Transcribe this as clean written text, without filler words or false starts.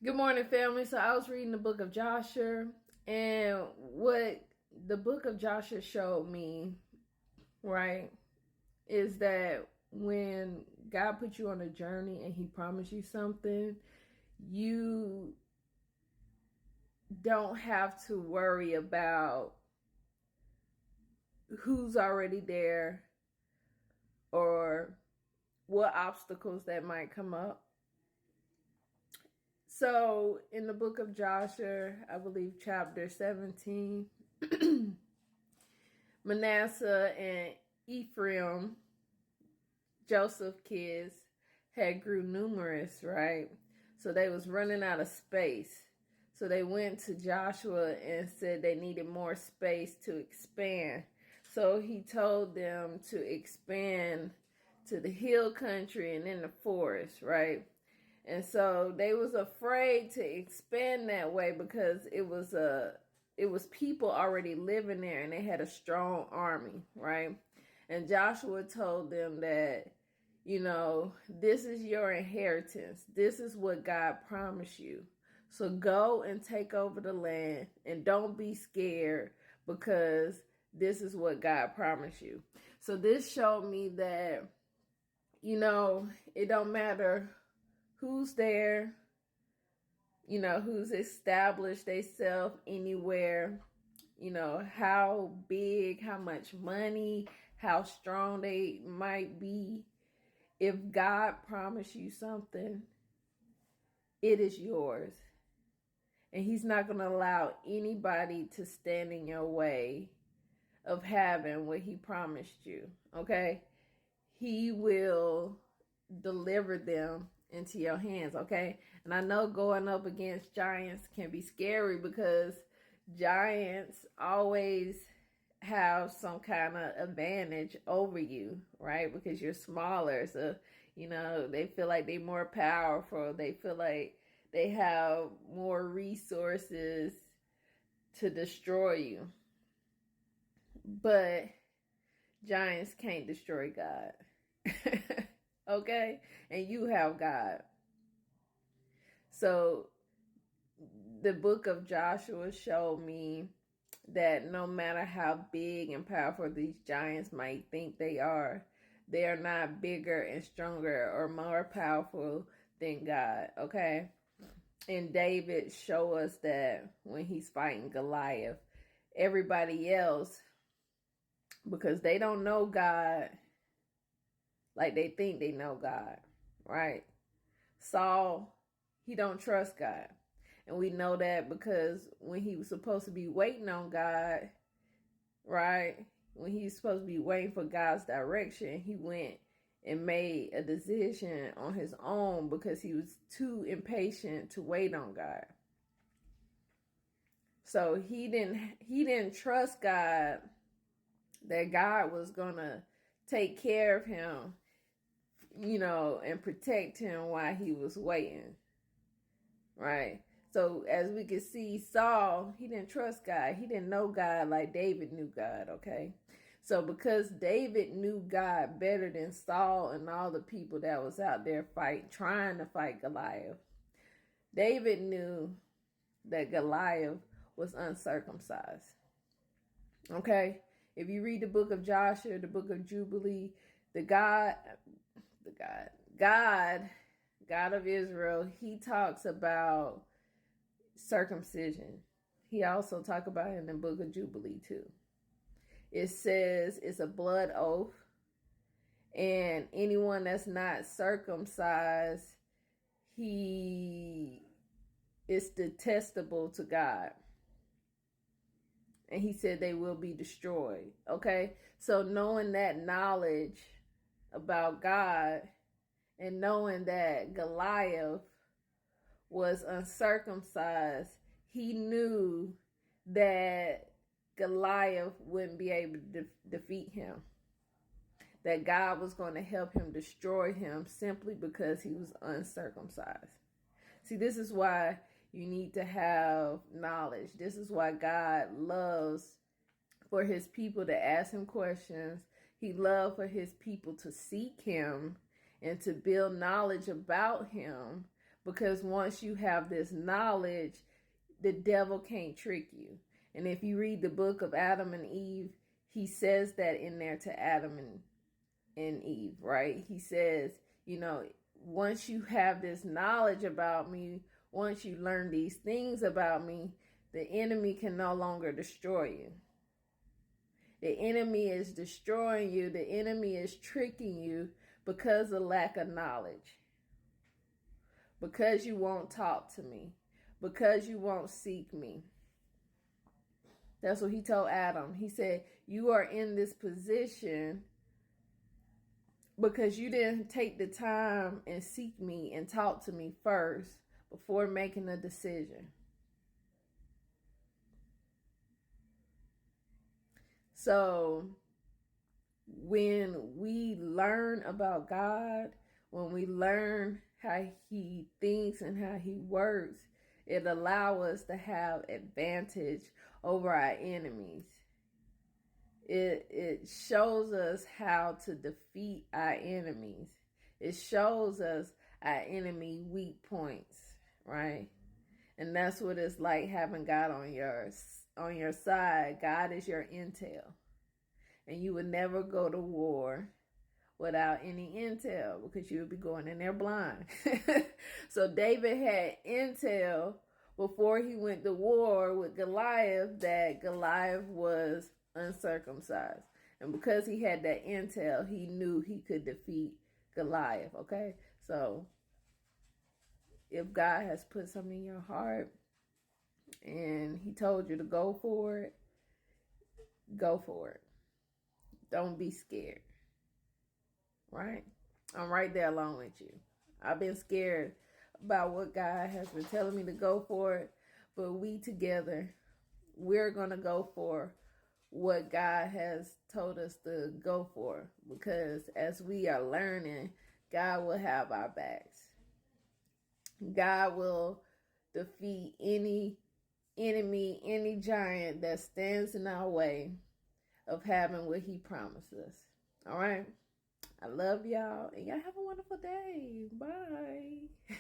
Good morning, family. So I was reading the book of Joshua, and what the book of Joshua showed me, right, is that when God put you on a journey and He promised you something, you don't have to worry about who's already there or what obstacles that might come up. So in the book of Joshua, I believe chapter 17, Manasseh and Ephraim, Joseph kids, had grew numerous, right? So they was running out of space. So they went to Joshua and said they needed more space to expand. So he told them to expand to the hill country and in the forest, right? And so they was afraid to expand that way because it was people already living there and they had a strong army, right? And Joshua told them that, this is your inheritance. This is what God promised you. So go and take over the land and don't be scared because this is what God promised you. So this showed me that, it don't matter who's there, who's established themselves anywhere, how big, how much money, how strong they might be. If God promised you something, it is yours. And He's not going to allow anybody to stand in your way of having what He promised you, okay? He will deliver them into your hands, okay? And I know going up against giants can be scary because giants always have some kind of advantage over you, right? Because you're smaller. So, they feel like they're more powerful. They feel like they have more resources to destroy you. But giants can't destroy God. Okay? And you have God. So the book of Joshua showed me that no matter how big and powerful these giants might think they are not bigger and stronger or more powerful than God, okay? And David showed us that when he's fighting Goliath, everybody else, because they don't know God like they think they know God, right? Saul, he don't trust God. And we know that because when he was supposed to be waiting on God, right? When he was supposed to be waiting for God's direction, he went and made a decision on his own because he was too impatient to wait on God. So he didn't trust God, that God was going to take care of him, and protect him while he was waiting. Right? So as we can see, Saul, he didn't trust God. He didn't know God like David knew God, okay? So because David knew God better than Saul and all the people that was out there trying to fight Goliath, David knew that Goliath was uncircumcised. Okay? If you read the book of Joshua, the book of Jubilee, God of Israel, He talks about circumcision. He also talks about it in the book of Jubilee too. It says it's a blood oath, and anyone that's not circumcised, he is detestable to God. And He said they will be destroyed. Okay? So knowing that knowledge about God and knowing that Goliath was uncircumcised, he knew that Goliath wouldn't be able to defeat him. That God was going to help him destroy him simply because he was uncircumcised. See, this is why you need to have knowledge. This is why God loves for His people to ask Him questions. He loves for His people to seek Him and to build knowledge about Him, Because once you have this knowledge, the devil can't trick you. And if you read the book of Adam and Eve, he says that in there to Adam and Eve, right? He says, once you have this knowledge about me, once you learn these things about me, the enemy can no longer destroy you. The enemy is destroying you. The enemy is tricking you because of lack of knowledge. Because you won't talk to me. Because you won't seek me. That's what he told Adam. He said, you are in this position because you didn't take the time and seek me and talk to me first before making a decision. So when we learn about God, when we learn how he thinks and how he works, it allows us to have advantage over our enemies. It shows us how to defeat our enemies. It shows us our enemy weak points, right? And that's what it's like having God on your side. God is your intel. And you would never go to war without any intel because you would be going in there blind. So David had intel before he went to war with Goliath that Goliath was uncircumcised. And because he had that intel, he knew he could defeat Goliath, okay? So if God has put something in your heart and he told you to go for it, go for it. Don't be scared, right? I'm right there along with you. I've been scared about what God has been telling me to go for it, but we together, we're going to go for what God has told us to go for, because as we are learning, God will have our backs. God will defeat any enemy, any giant that stands in our way of having what he promised us. All right. I love y'all. And y'all have a wonderful day. Bye.